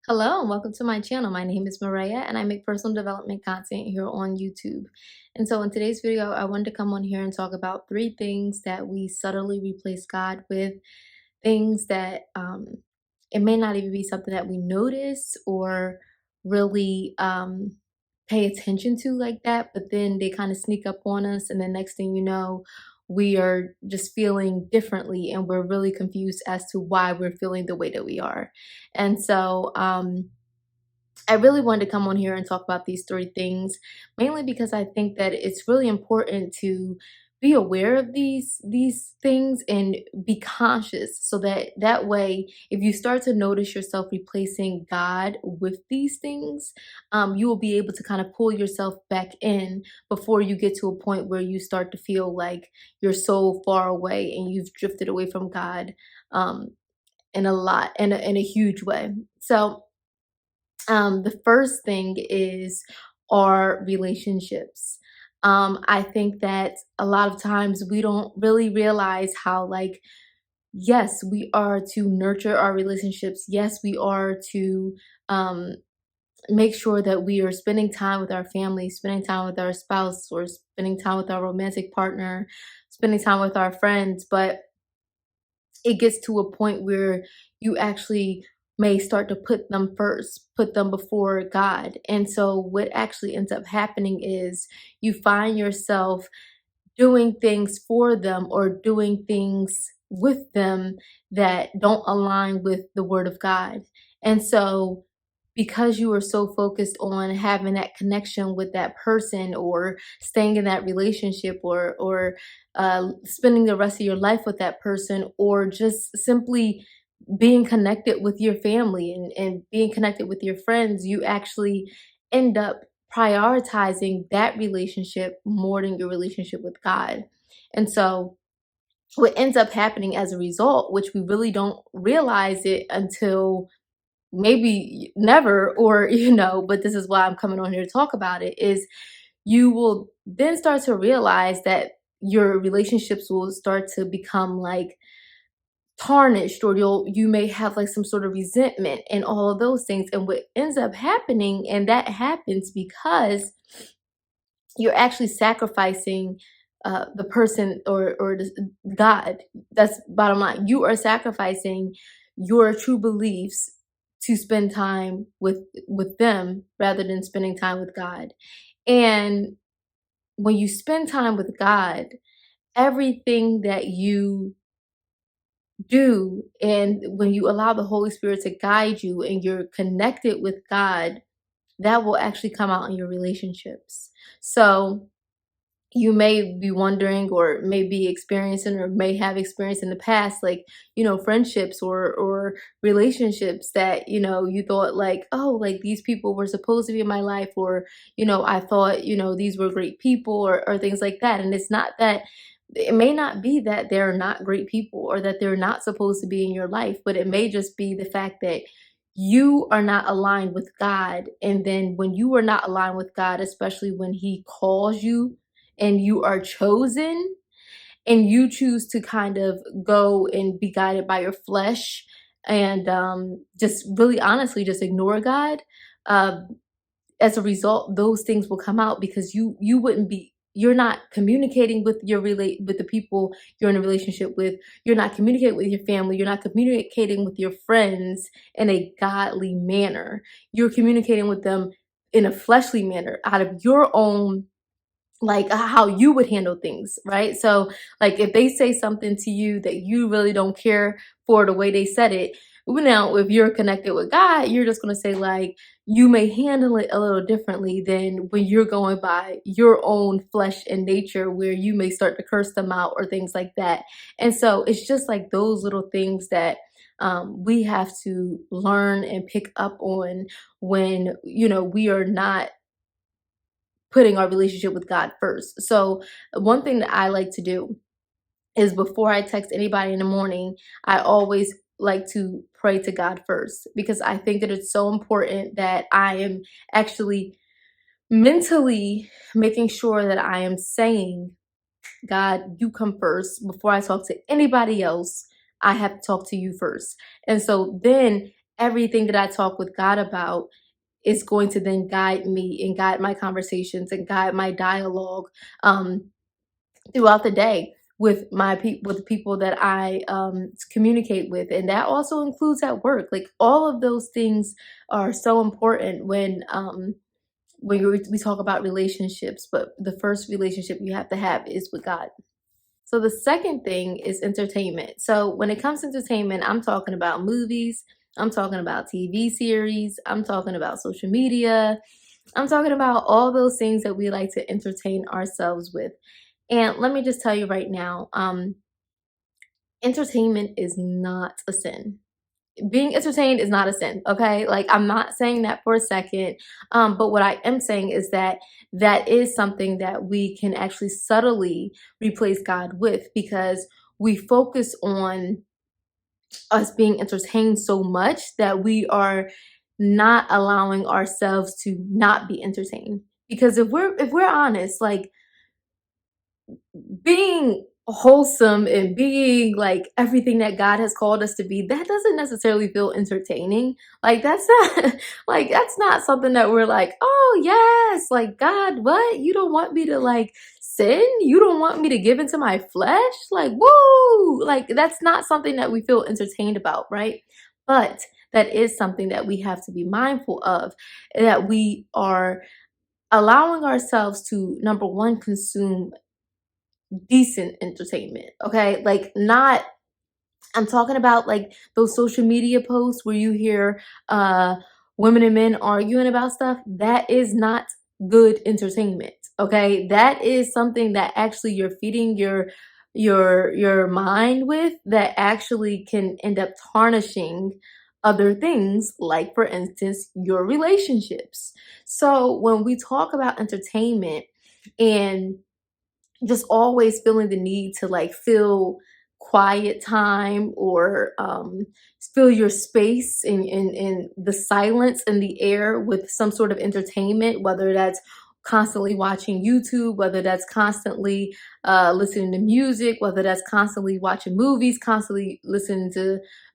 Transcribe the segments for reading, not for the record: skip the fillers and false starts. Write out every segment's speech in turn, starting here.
Hello and welcome to my channel. My name is Maria and I make personal development content here on YouTube. And so in today's video, I wanted to come on here and talk about three things that we subtly replace God with, things that it may not even be something that we notice or really pay attention to like that, but then they kind of sneak up on us. And the next thing you know, we are just feeling differently and we're really confused as to why we're feeling the way that we are. And so, I really wanted to come on here and talk about these three things, mainly because I think that it's really important to be aware of these things and be conscious so that way if you start to notice yourself replacing God with these things, you will be able to kind of pull yourself back in before you get to a point where you start to feel like you're so far away and you've drifted away from God, um, in a huge way. So the first thing is our relationships. I think that a lot of times we don't really realize how, like, yes, we are to nurture our relationships. Yes, we are to um, make sure that we are spending time with our family, spending time with our spouse, or spending time with our romantic partner, spending time with our friends. But it gets to a point where you actually may start to put them first, put them before God. And so what actually ends up happening is you find yourself doing things for them or doing things with them that don't align with the word of God. And so because you are so focused on having that connection with that person or staying in that relationship or spending the rest of your life with that person or just simply being connected with your family and being connected with your friends, you actually end up prioritizing that relationship more than your relationship with God. And so what ends up happening as a result, which we really don't realize it until maybe never, or but this is why I'm coming on here to talk about it, is you will then start to realize that your relationships will start to become like tarnished, or you may have like some sort of resentment and all of those things. And what ends up happening, and that happens because you're actually sacrificing the person God. That's bottom line. You are sacrificing your true beliefs to spend time with them rather than spending time with God. And when you spend time with God, everything that you do, and when you allow the Holy Spirit to guide you and you're connected with God, that will actually come out in your relationships. So you may be wondering or may be experiencing or may have experienced in the past, like, friendships or relationships that, you thought like, oh, like these people were supposed to be in my life, or, I thought, these were great people, or things like that. And it's not that, it may not be that they're not great people or that they're not supposed to be in your life, but it may just be the fact that you are not aligned with God. And then when you are not aligned with God, especially when He calls you and you are chosen and you choose to kind of go and be guided by your flesh and just really honestly just ignore God, uh, as a result, those things will come out because you're not communicating with with the people you're in a relationship with. You're not communicating with your family. You're not communicating with your friends in a godly manner. You're communicating with them in a fleshly manner out of your own, like, how you would handle things, right? So like if they say something to you that you really don't care for the way they said it, well, now if you're connected with God, you're just going to say like, you may handle it a little differently than when you're going by your own flesh and nature, where you may start to curse them out or things like that. And so it's just like those little things that we have to learn and pick up on when we are not putting our relationship with God first. So one thing that I like to do is before I text anybody in the morning, I always like to pray to God first, because I think that it's so important that I am actually mentally making sure that I am saying, God, you come first. Before I talk to anybody else, I have to talk to you first. And so then everything that I talk with God about is going to then guide me and guide my conversations and guide my dialogue um, throughout the day with with the people that I communicate with, and that also includes at work. Like all of those things are so important when we talk about relationships. But the first relationship you have to have is with God. So the second thing is entertainment. So when it comes to entertainment, I'm talking about movies, I'm talking about TV series, I'm talking about social media, I'm talking about all those things that we like to entertain ourselves with. And let me just tell you right now, entertainment is not a sin. Being entertained is not a sin, okay? Like I'm not saying that for a second. But what I am saying is that that is something that we can actually subtly replace God with, because we focus on us being entertained so much that we are not allowing ourselves to not be entertained. Because if we're honest, like being wholesome and being like everything that God has called us to be, that doesn't necessarily feel entertaining. Like that's not like that's not something that we're like, oh yes, like God, what? You don't want me to like sin? You don't want me to give into my flesh? Like, woo! Like that's not something that we feel entertained about, right? But that is something that we have to be mindful of, that we are allowing ourselves to, number one, consume decent entertainment, okay? Like not, I'm talking about like those social media posts where you hear women and men arguing about stuff. That is not good entertainment, okay? That is something that actually you're feeding your mind with, that actually can end up tarnishing other things, like for instance your relationships. So when we talk about entertainment and just always feeling the need to like fill quiet time, or fill your space in the silence in the air with some sort of entertainment, whether that's constantly watching YouTube, whether that's constantly listening to music, whether that's constantly watching movies, constantly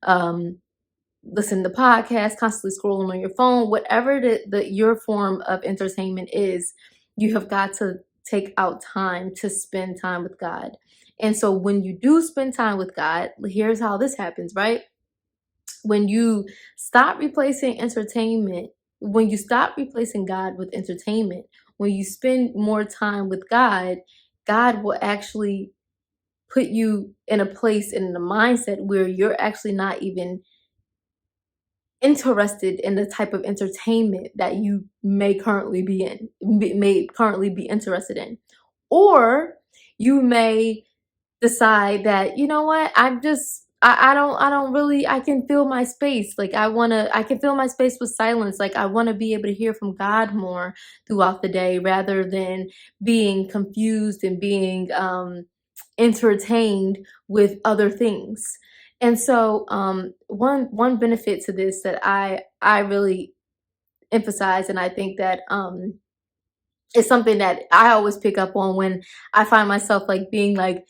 um, listening to podcasts, constantly scrolling on your phone, whatever your form of entertainment is, you have got to take out time to spend time with God. And so when you do spend time with God, here's how this happens, right? When you stop replacing entertainment, when you stop replacing God with entertainment, when you spend more time with God, God will actually put you in a place and in a mindset where you're actually not even interested in the type of entertainment that you may currently be interested in. Or you may decide that, you know what, I don't really, I can fill my space. Like I can fill my space with silence. Like I want to be able to hear from God more throughout the day, rather than being confused and being entertained with other things. And so one benefit to this that I really emphasize, and I think that is something that I always pick up on when I find myself like being like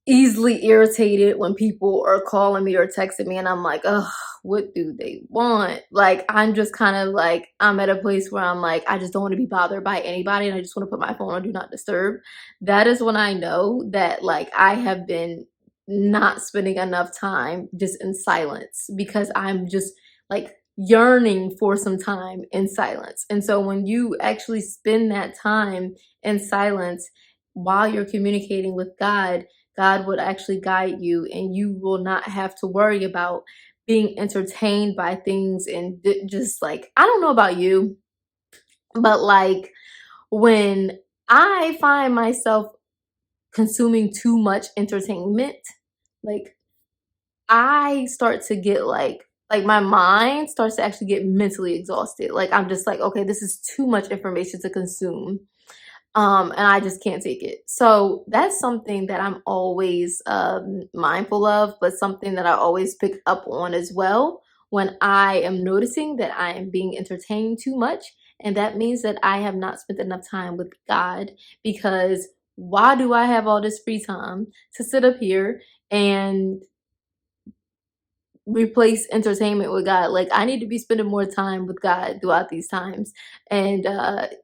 easily irritated when people are calling me or texting me, and I'm like, oh, what do they want? Like I'm just kind of like, I'm at a place where I'm like, I just don't want to be bothered by anybody, and I just want to put my phone on do not disturb. That is when I know that like I have been not spending enough time just in silence, because I'm just like yearning for some time in silence. And so when you actually spend that time in silence while you're communicating with God, God would actually guide you, and you will not have to worry about being entertained by things. And just like, I don't know about you, but like when I find myself consuming too much entertainment, like I start to get like my mind starts to actually get mentally exhausted. Like I'm just like, okay, this is too much information to consume, and I just can't take it. So that's something that I'm always mindful of, but something that I always pick up on as well when I am noticing that I am being entertained too much. And that means that I have not spent enough time with God, because why do I have all this free time to sit up here and replace entertainment with God. Like, I need to be spending more time with God throughout these times. And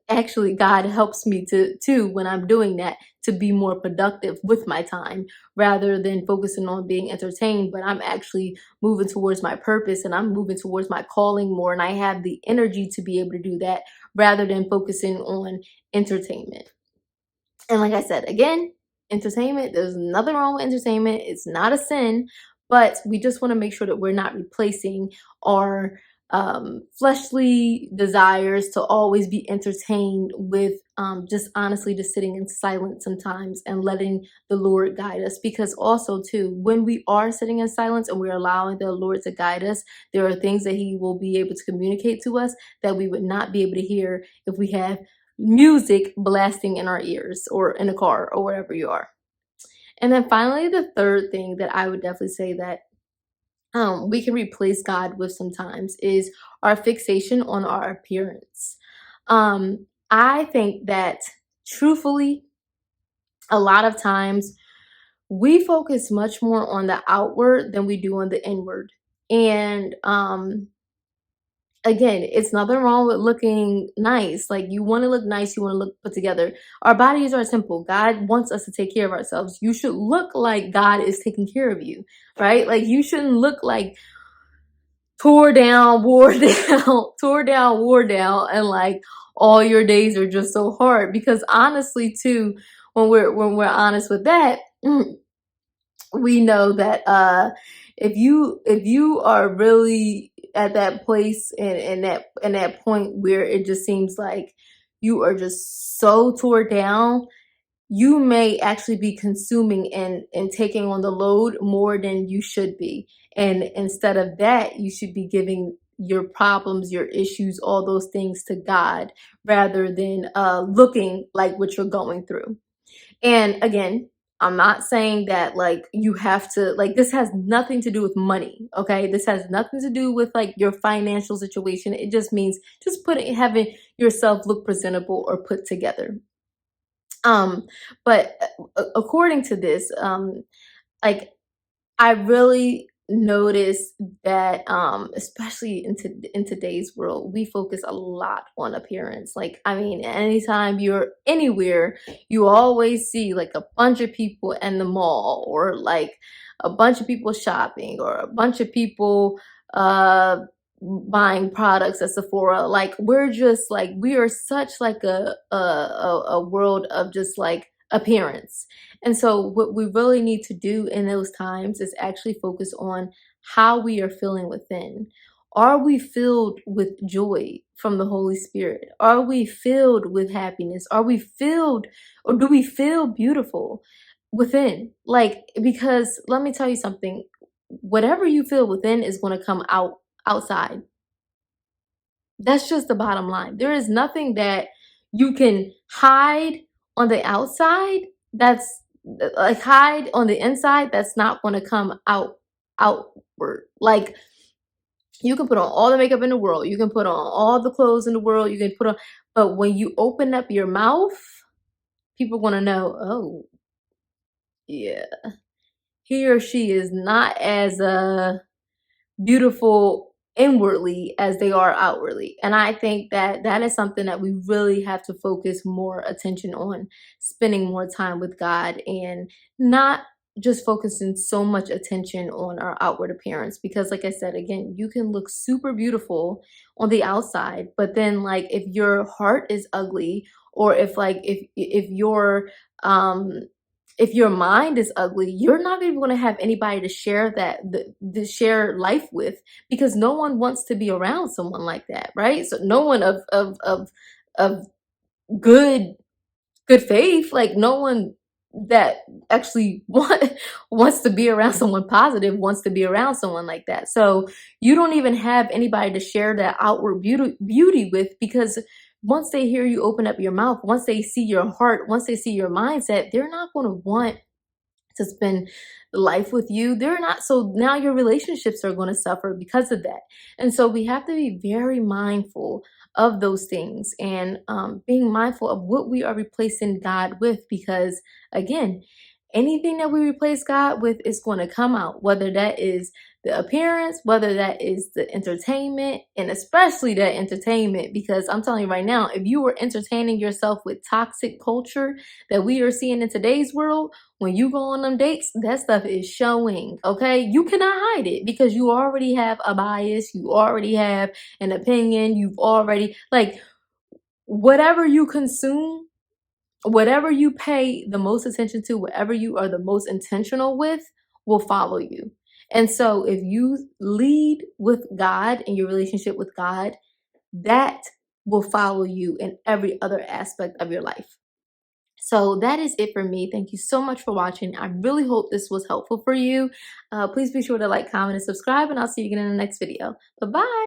actually, God helps me to too when I'm doing that, to be more productive with my time rather than focusing on being entertained. But I'm actually moving towards my purpose, and I'm moving towards my calling more. And I have the energy to be able to do that rather than focusing on entertainment. And like I said, again, entertainment, there's nothing wrong with entertainment. It's not a sin, but we just want to make sure that we're not replacing our fleshly desires to always be entertained with just honestly just sitting in silence sometimes and letting the Lord guide us. Because also, too, when we are sitting in silence and we're allowing the Lord to guide us, there are things that He will be able to communicate to us that we would not be able to hear if we have music blasting in our ears or in a car or wherever you are. And then finally, the third thing that I would definitely say that we can replace God with sometimes is our fixation on our appearance. I think that truthfully, a lot of times we focus much more on the outward than we do on the inward. And again, it's nothing wrong with looking nice. Like, you want to look nice, you want to look put together. Our bodies are simple. God wants us to take care of ourselves. You should look like God is taking care of you, right? Like, you shouldn't look like tore down, wore down, tore down, wore down, and like all your days are just so hard. Because honestly, too, when we're honest with that, we know that if you are really at that place and that point where it just seems like you are just so tore down, you may actually be consuming and taking on the load more than you should be. And instead of that, you should be giving your problems, your issues, all those things to God rather than looking like what you're going through. And again, I'm not saying that like you have to, like, this has nothing to do with money, okay? This has nothing to do with like your financial situation. It just means just having yourself look presentable or put together. Um, but according to this, like, I really noticed that especially in today's world, we focus a lot on appearance. Like, I mean, anytime you're anywhere, you always see like a bunch of people in the mall, or like a bunch of people shopping, or a bunch of people uh buying products at Sephora. Like, we're just like, we are such like a world of just like appearance. And so what we really need to do in those times is actually focus on how we are feeling within. Are we filled with joy from the Holy Spirit? Are we filled with happiness? Are we filled, or do we feel beautiful within? Like, because let me tell you something, whatever you feel within is going to come out outside. That's just the bottom line. There is nothing that you can hide on the outside that's like hide on the inside that's not going to come outward. Like, you can put on all the makeup in the world, you can put on all the clothes in the world, you can put on, but when you open up your mouth, people want to know, oh, yeah, he or she is not as beautiful inwardly as they are outwardly. And I think that that is something that we really have to focus more attention on, spending more time with God and not just focusing so much attention on our outward appearance. Because like I said, again, you can look super beautiful on the outside, but then like if your heart is ugly, or if like um if your mind is ugly, you're not even going to have anybody to share to share life with, because no one wants to be around someone like that, right? So no one of good good faith, like no one that actually wants to be around someone positive wants to be around someone like that. So you don't even have anybody to share that outward beauty with, because once they hear you open up your mouth, once they see your heart, once they see your mindset, they're not going to want to spend life with you. They're not. So now your relationships are going to suffer because of that. And so we have to be very mindful of those things, and being mindful of what we are replacing God with, because again, anything that we replace God with is going to come out, whether that is the appearance, whether that is the entertainment, and especially that entertainment, because I'm telling you right now, if you were entertaining yourself with toxic culture that we are seeing in today's world, when you go on them dates, that stuff is showing, okay? You cannot hide it because you already have a bias, you already have an opinion, you've already, like, whatever you consume, whatever you pay the most attention to, whatever you are the most intentional with, will follow you. And so if you lead with God in your relationship with God, that will follow you in every other aspect of your life. So that is it for me. Thank you so much for watching. I really hope this was helpful for you. Please be sure to like, comment, and subscribe, and I'll see you again in the next video. Bye-bye.